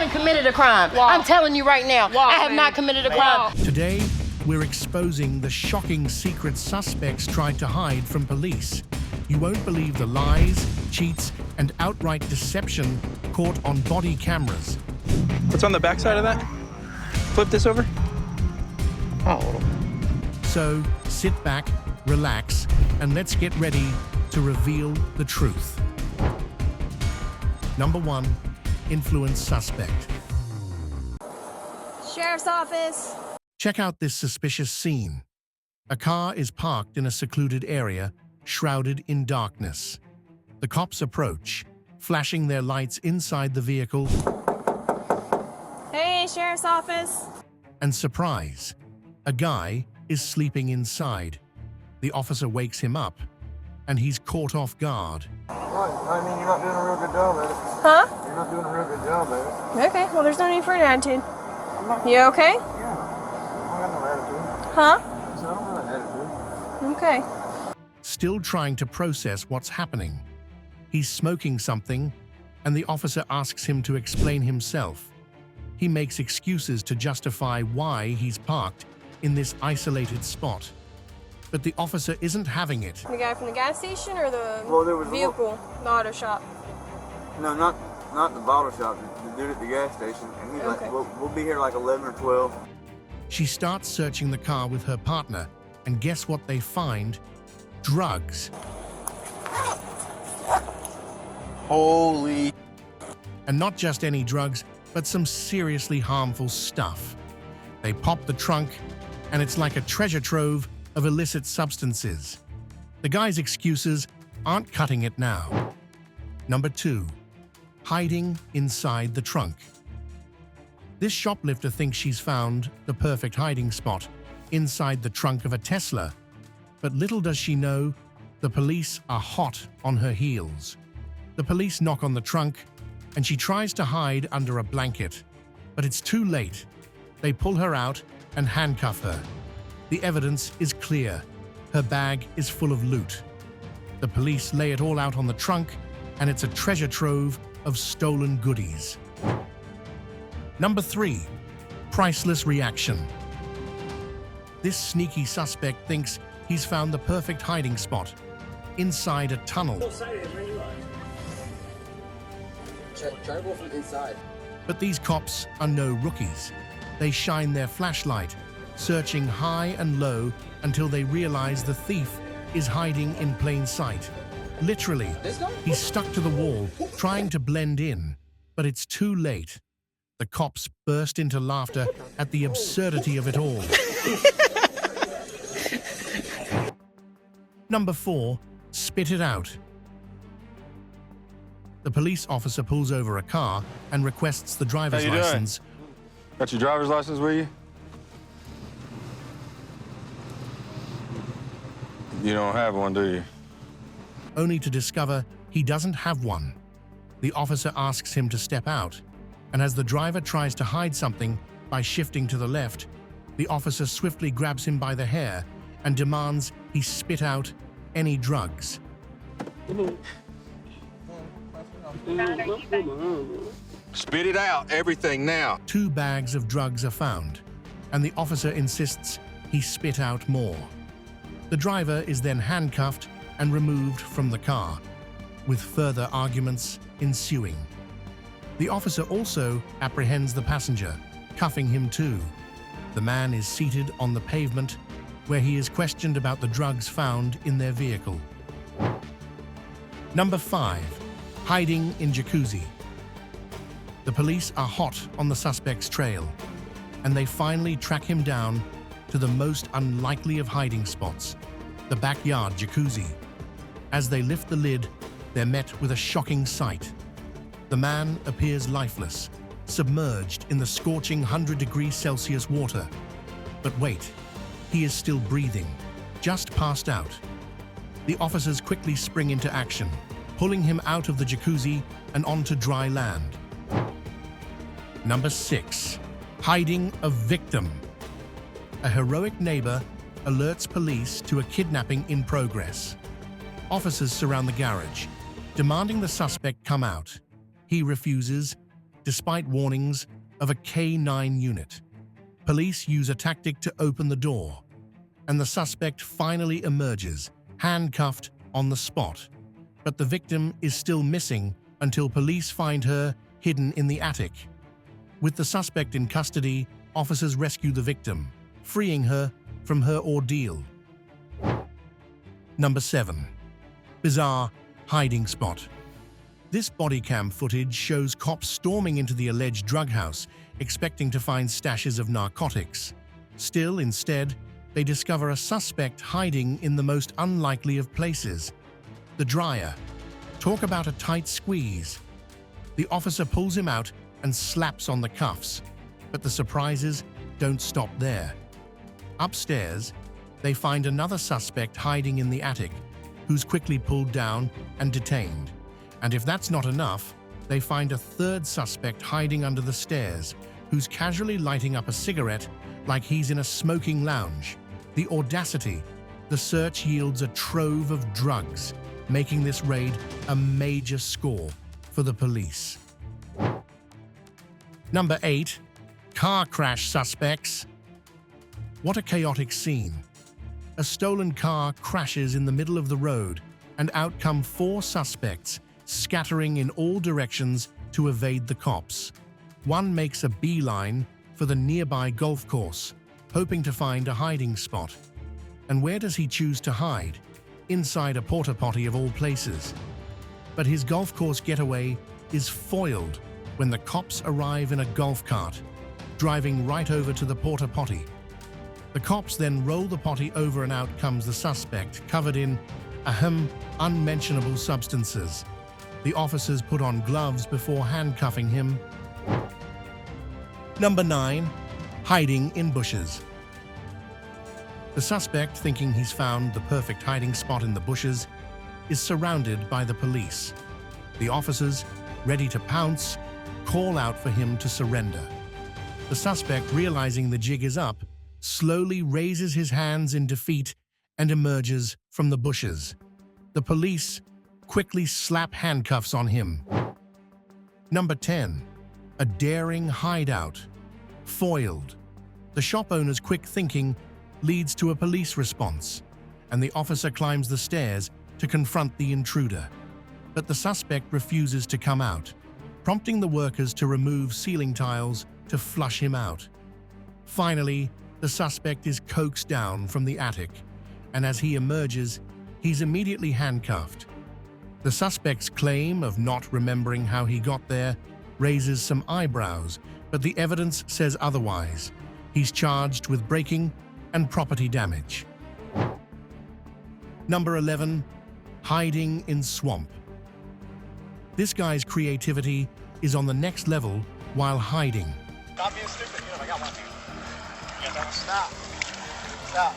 haven't committed a crime. Wow. I'm telling you right now, Wow, I have man. not committed a Wow. crime. Today, we're exposing the shocking secret suspects tried to hide from police. You won't believe the lies, cheats, and outright deception caught on body cameras. What's on the backside of that? Flip this over. Oh. So sit back, relax, and let's get ready to reveal the truth. Number 1, influence suspect. Sheriff's office. Check out this suspicious scene. A car is parked in a secluded area, shrouded in darkness. The cops approach, flashing their lights inside the vehicle, Hey, Sheriff's office. and surprise, a guy is sleeping inside. The officer wakes him up, and he's caught off guard. I mean, you're not doing a real good job at it. Huh? You're not doing a real good job at it. Okay, well, there's no need for an attitude. You okay? Yeah. I don't got no attitude. Huh? I said, I don't got an attitude. Okay. Still trying to process what's happening. He's smoking something, and the officer asks him to explain himself. He makes excuses to justify why he's parked in this isolated spot. But the officer isn't having it. The guy from the gas station or the Well, there was a vehicle, the auto shop? No, not the bottle shop. The dude at the gas station. And he's Okay. like, we'll be here like 11 or 12. She starts searching the car with her partner, and guess what they find? Drugs. Holy. And not just any drugs, but some seriously harmful stuff. They pop the trunk, and it's like a treasure trove of illicit substances. The guy's excuses aren't cutting it now. Number 2, hiding inside the trunk. This shoplifter thinks she's found the perfect hiding spot inside the trunk of a Tesla. But little does she know, the police are hot on her heels. The police knock on the trunk, and she tries to hide under a blanket. But it's too late. They pull her out and handcuff her. The evidence is clear. Her bag is full of loot. The police lay it all out on the trunk, and it's a treasure trove of stolen goodies. Number 3, priceless reaction. This sneaky suspect thinks he's found the perfect hiding spot inside a tunnel. Try to go from inside. But these cops are no rookies. They shine their flashlight, searching high and low until they realize the thief is hiding in plain sight. Literally, he's stuck to the wall, trying to blend in, but it's too late. The cops burst into laughter at the absurdity of it all. Number 4, spit it out. The police officer pulls over a car and requests the driver's How you doing? license. Got your driver's license with you? You don't have one, do you? Only to discover he doesn't have one. The officer asks him to step out, and as the driver tries to hide something by shifting to the left, the officer swiftly grabs him by the hair and demands he spit out any drugs. Spit it out, everything now. 2 bags of drugs are found, and the officer insists he spit out more. The driver is then handcuffed and removed from the car, with further arguments ensuing. The officer also apprehends the passenger, cuffing him too. The man is seated on the pavement, where he is questioned about the drugs found in their vehicle. Number 5, hiding in jacuzzi. The police are hot on the suspect's trail, and they finally track him down to the most unlikely of hiding spots, the backyard jacuzzi. As they lift the lid, they're met with a shocking sight. The man appears lifeless, submerged in the scorching 100°C water. But wait, he is still breathing, just passed out. The officers quickly spring into action, pulling him out of the jacuzzi and onto dry land. Number 6, hiding a victim. A heroic neighbor alerts police to a kidnapping in progress. Officers surround the garage, demanding the suspect come out. He refuses, despite warnings of a K-9 unit. Police use a tactic to open the door, and the suspect finally emerges, handcuffed on the spot. But the victim is still missing until police find her hidden in the attic. With the suspect in custody, officers rescue the victim, freeing her from her ordeal. Number 7. Bizarre hiding spot. This bodycam footage shows cops storming into the alleged drug house, expecting to find stashes of narcotics. Still, instead, they discover a suspect hiding in the most unlikely of places: the dryer. Talk about a tight squeeze. The officer pulls him out and slaps on the cuffs, but the surprises don't stop there. Upstairs, they find another suspect hiding in the attic, who's quickly pulled down and detained. And if that's not enough, they find a third suspect hiding under the stairs, who's casually lighting up a cigarette like he's in a smoking lounge. The audacity! The search yields a trove of drugs, making this raid a major score for the police. Number 8. Car crash suspects. What a chaotic scene. A stolen car crashes in the middle of the road, and out come 4 suspects, scattering in all directions to evade the cops. One makes a beeline for the nearby golf course, hoping to find a hiding spot. And where does he choose to hide? Inside a porta potty of all places. But his golf course getaway is foiled when the cops arrive in a golf cart, driving right over to the porta potty. The cops then roll the potty over and out comes the suspect, covered in, unmentionable substances. The officers put on gloves before handcuffing him. Number 9. Hiding in bushes. The suspect, thinking he's found the perfect hiding spot in the bushes, is surrounded by the police. The officers, ready to pounce, call out for him to surrender. The suspect, realizing the jig is up, slowly raises his hands in defeat and emerges from the bushes. The police quickly slap handcuffs on him. Number 10. A daring hideout. Foiled. The shop owner's quick thinking leads to a police response, and the officer climbs the stairs to confront the intruder. But the suspect refuses to come out, prompting the workers to remove ceiling tiles to flush him out. Finally, the suspect is coaxed down from the attic, and as he emerges, he's immediately handcuffed. The suspect's claim of not remembering how he got there raises some eyebrows, but the evidence says otherwise. He's charged with breaking and property damage. Number 11. Hiding in swamp. This guy's creativity is on the next level while hiding. Stop being stupid. I got one. Yeah, stop. Stop.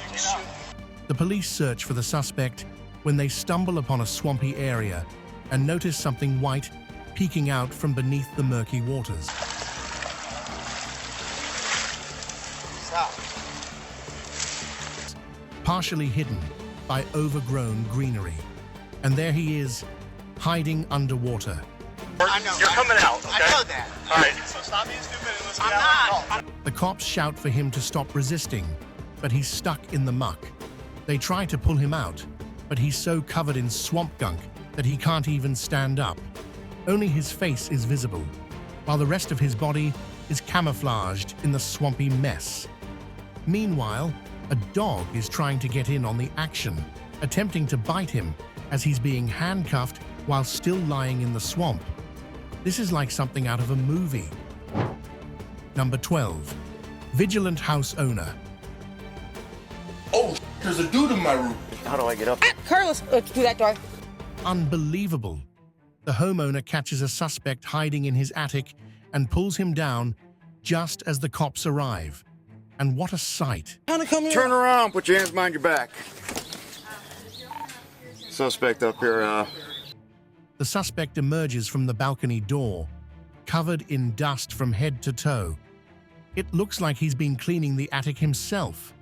You can shoot. The police search for the suspect when they stumble upon a swampy area and notice something white peeking out from beneath the murky waters. Stop. Partially hidden by overgrown greenery. And there he is, hiding underwater. I know. You're coming out, okay? I know that. All right. So stop being stupid and let's get out. The cops shout for him to stop resisting, but he's stuck in the muck. They try to pull him out, but he's so covered in swamp gunk that he can't even stand up. Only his face is visible, while the rest of his body is camouflaged in the swampy mess. Meanwhile, a dog is trying to get in on the action, attempting to bite him as he's being handcuffed while still lying in the swamp. This is like something out of a movie. Number 12. Vigilant house owner. Oh, there's a dude in my room. How do I get up? Carlos, through that door. Unbelievable. The homeowner catches a suspect hiding in his attic and pulls him down just as the cops arrive. And what a sight. Turn around, put your hands behind your back. Suspect up here, The suspect emerges from the balcony door, covered in dust from head to toe. It looks like he's been cleaning the attic himself.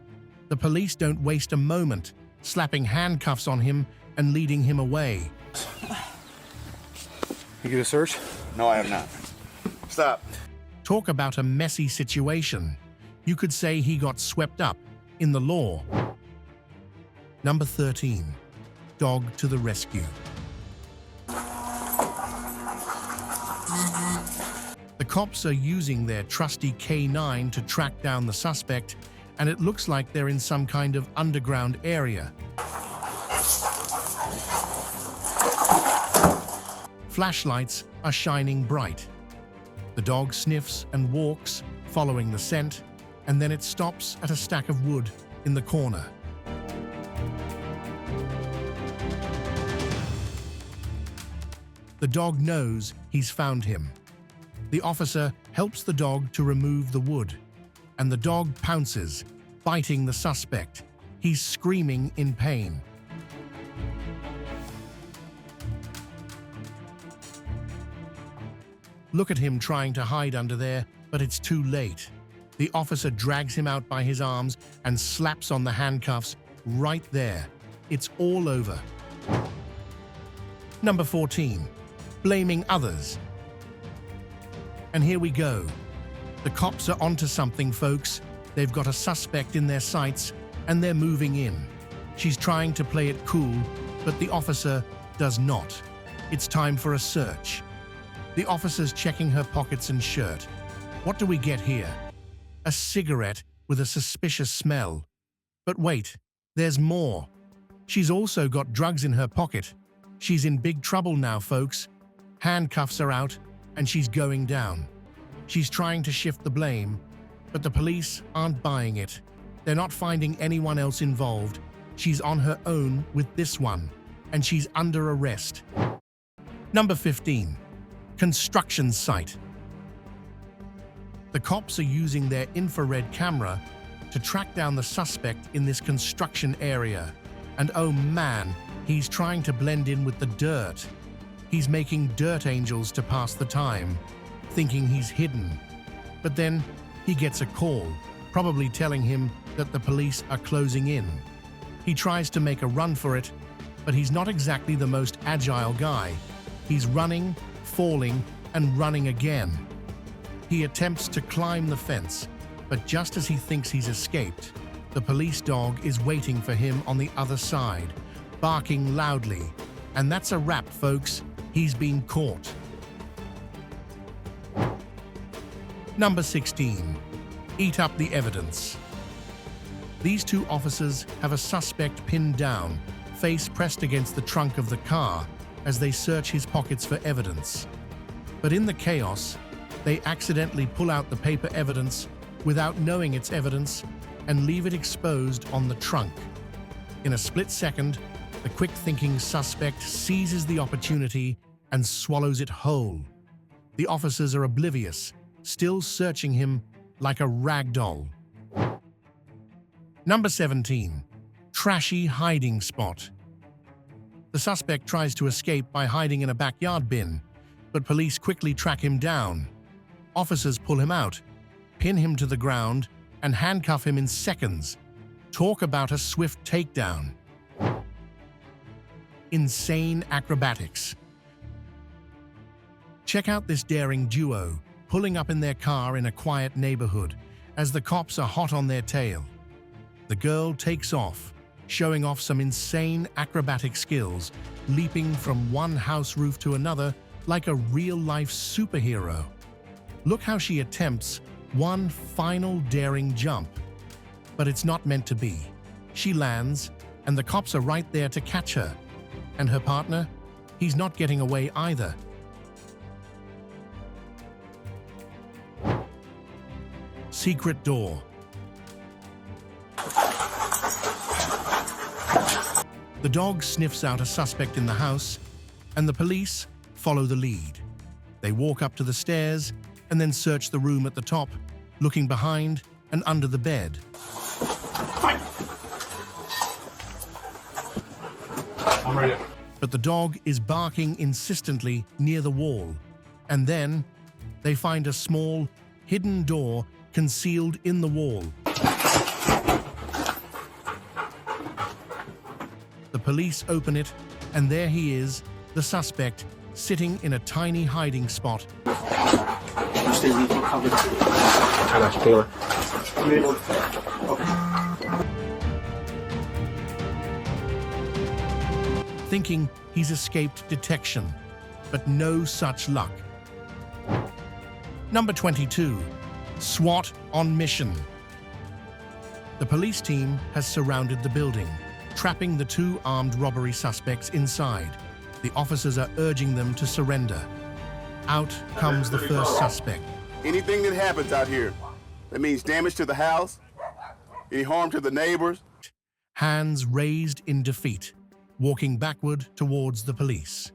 The police don't waste a moment, slapping handcuffs on him and leading him away. You get a search? No, I have not. Stop. Talk about a messy situation. You could say he got swept up in the law. Number 13. Dog to the rescue. The cops are using their trusty K9 to track down the suspect, and it looks like they're in some kind of underground area. Flashlights are shining bright. The dog sniffs and walks, following the scent, and then it stops at a stack of wood in the corner. The dog knows he's found him. The officer helps the dog to remove the wood, and the dog pounces, biting the suspect. He's screaming in pain. Look at him trying to hide under there, but it's too late. The officer drags him out by his arms and slaps on the handcuffs right there. It's all over. Number 14. Blaming others. And here we go. The cops are onto something, folks. They've got a suspect in their sights, and they're moving in. She's trying to play it cool, but the officer does not. It's time for a search. The officer's checking her pockets and shirt. What do we get here? A cigarette with a suspicious smell. But wait, there's more. She's also got drugs in her pocket. She's in big trouble now, folks. Handcuffs are out, and she's going down. She's trying to shift the blame, but the police aren't buying it. They're not finding anyone else involved. She's on her own with this one, and she's under arrest. Number 15. Construction site. The cops are using their infrared camera to track down the suspect in this construction area. And oh man, he's trying to blend in with the dirt. He's making dirt angels to pass the time, thinking he's hidden. But then he gets a call, probably telling him that the police are closing in. He tries to make a run for it, but he's not exactly the most agile guy. He's running, falling, and running again. He attempts to climb the fence, but just as he thinks he's escaped, the police dog is waiting for him on the other side, barking loudly. And that's a wrap, folks. He's been caught. Number 16. Eat up the evidence. These two officers have a suspect pinned down, face pressed against the trunk of the car as they search his pockets for evidence. But in the chaos, they accidentally pull out the paper evidence without knowing it's evidence and leave it exposed on the trunk. In a split second, the quick-thinking suspect seizes the opportunity and swallows it whole. The officers are oblivious, still searching him like a rag doll. Number 17. Trashy hiding spot. The suspect tries to escape by hiding in a backyard bin, but police quickly track him down. Officers pull him out, pin him to the ground, and handcuff him in seconds. Talk about a swift takedown. Insane acrobatics. Check out this daring duo, pulling up in their car in a quiet neighborhood as the cops are hot on their tail. The girl takes off, showing off some insane acrobatic skills, leaping from one house roof to another like a real-life superhero. Look how she attempts one final daring jump. But it's not meant to be. She lands, and the cops are right there to catch her. And her partner? He's not getting away either. Secret door. The dog sniffs out a suspect in the house, and the police follow the lead. They walk up to the stairs and then search the room at the top, looking behind and under the bed. I'm ready. But the dog is barking insistently near the wall, and then they find a small, hidden door concealed in the wall. The police open it, and there he is, the suspect, sitting in a tiny hiding spot. stay covered. I got you, Taylor. Thinking he's escaped detection, but no such luck. Number 22, SWAT on mission. The police team has surrounded the building, trapping the two armed robbery suspects inside. The officers are urging them to surrender. Out comes the first suspect. Anything that happens out here, that means damage to the house, any harm to the neighbors. Hands raised in defeat, walking backward towards the police.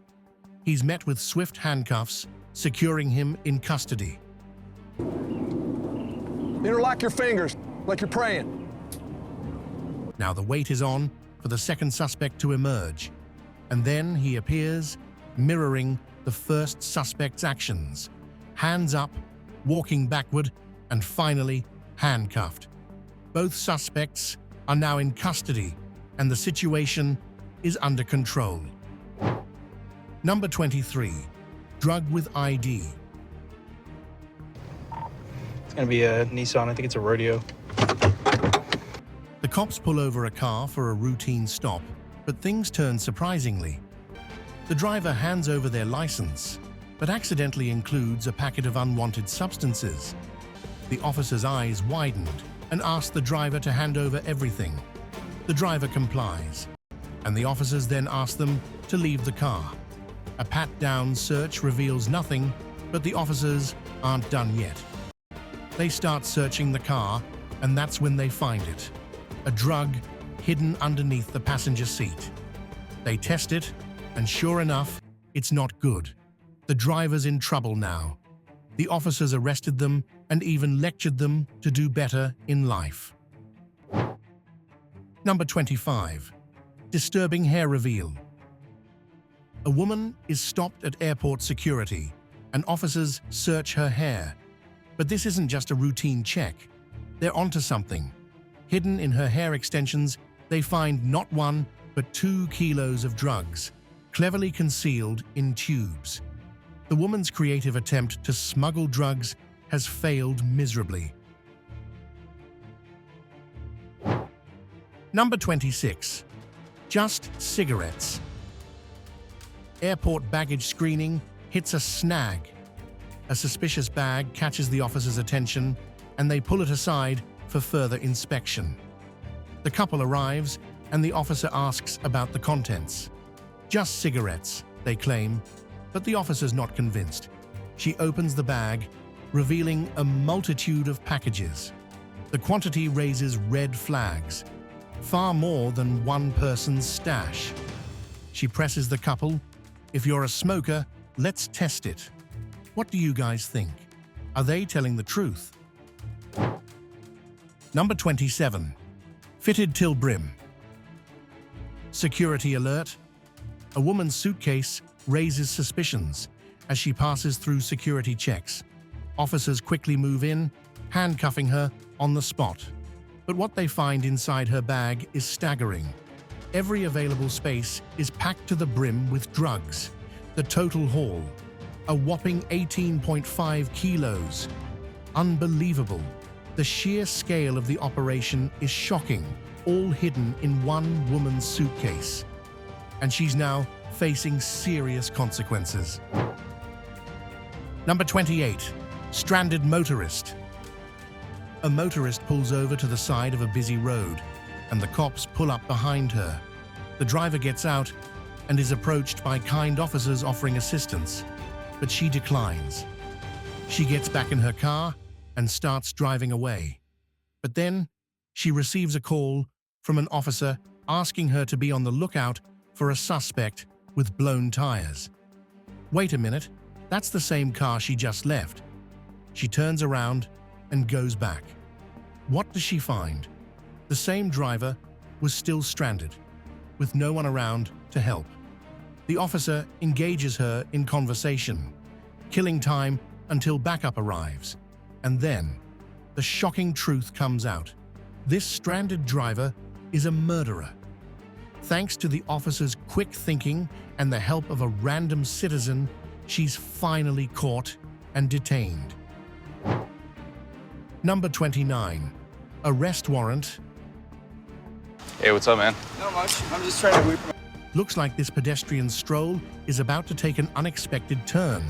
He's met with swift handcuffs, securing him in custody. Interlock your fingers, like you're praying. Now the wait is on for the second suspect to emerge, and then he appears, mirroring the first suspect's actions. Hands up, walking backward, and finally handcuffed. Both suspects are now in custody, and the situation is under control. Number 23, drug with ID. It's gonna be a Nissan. I think it's a rodeo. The cops pull over a car for a routine stop, but things turn surprisingly. The driver hands over their license, but accidentally includes a packet of unwanted substances. The officer's eyes widened and asked the driver to hand over everything. The driver complies, and the officers then ask them to leave the car. A pat-down search reveals nothing, but the officers aren't done yet. They start searching the car, and that's when they find it. A drug hidden underneath the passenger seat. They test it, and sure enough, it's not good. The driver's in trouble now. The officers arrested them and even lectured them to do better in life. Number 25. Disturbing hair reveal. A woman is stopped at airport security, and officers search her hair. But this isn't just a routine check. They're onto something. Hidden in her hair extensions, they find not 1, but 2 kilos of drugs, cleverly concealed in tubes. The woman's creative attempt to smuggle drugs has failed miserably. Number 26. Just cigarettes. Airport baggage screening hits a snag. A suspicious bag catches the officer's attention, and they pull it aside for further inspection. The couple arrives, and the officer asks about the contents. Just cigarettes, they claim, but the officer's not convinced. She opens the bag, revealing a multitude of packages. The quantity raises red flags, far more than one person's stash. She presses the couple, "If you're a smoker, let's test it." What do you guys think? Are they telling the truth? Number 27. Fitted till brim. Security alert. A woman's suitcase raises suspicions as she passes through security checks. Officers quickly move in, handcuffing her on the spot. But what they find inside her bag is staggering. Every available space is packed to the brim with drugs. The total haul, a whopping 18.5 kilos. Unbelievable. The sheer scale of the operation is shocking, all hidden in one woman's suitcase. And she's now facing serious consequences. Number 28. Stranded motorist. A motorist pulls over to the side of a busy road, and the cops pull up behind her. The driver gets out and is approached by kind officers offering assistance, but she declines. She gets back in her car and starts driving away. But then she receives a call from an officer asking her to be on the lookout for a suspect with blown tires. Wait a minute, that's the same car she just left. She turns around and goes back. What does she find? The same driver was still stranded, with no one around to help. The officer engages her in conversation, killing time until backup arrives. And then, the shocking truth comes out. This stranded driver is a murderer. Thanks to the officer's quick thinking and the help of a random citizen, she's finally caught and detained. Number 29. Arrest warrant. Hey, what's up, man? Not much. I'm just trying to whip. Looks like this pedestrian stroll is about to take an unexpected turn.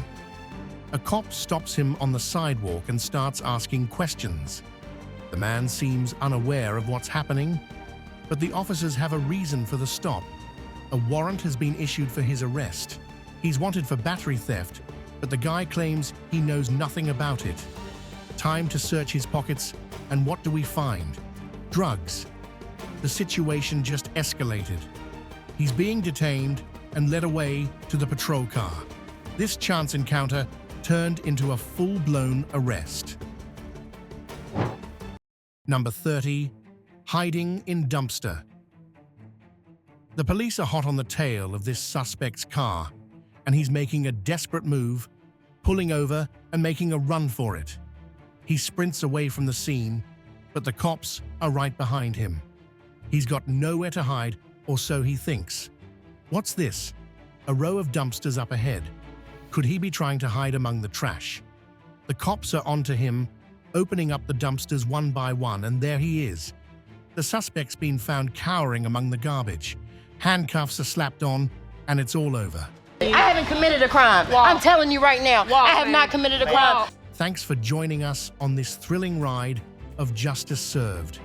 A cop stops him on the sidewalk and starts asking questions. The man seems unaware of what's happening, but the officers have a reason for the stop. A warrant has been issued for his arrest. He's wanted for battery theft, but the guy claims he knows nothing about it. Time to search his pockets, and what do we find? Drugs. The situation just escalated. He's being detained and led away to the patrol car. This chance encounter turned into a full-blown arrest. Number 30. Hiding in dumpster. The police are hot on the tail of this suspect's car, and he's making a desperate move, pulling over and making a run for it. He sprints away from the scene, but the cops are right behind him. He's got nowhere to hide, or so he thinks. What's this? A row of dumpsters up ahead. Could he be trying to hide among the trash? The cops are onto him, opening up the dumpsters one by one, and there he is. The suspect's been found cowering among the garbage. Handcuffs are slapped on, and it's all over. I haven't committed a crime. I'm telling you right now, I have not committed a crime. Thanks for joining us on this thrilling ride of justice served.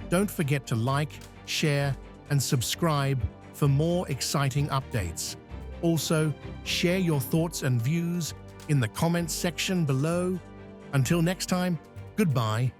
Don't forget to like, share, and subscribe for more exciting updates. Also, share your thoughts and views in the comments section below. Until next time, goodbye.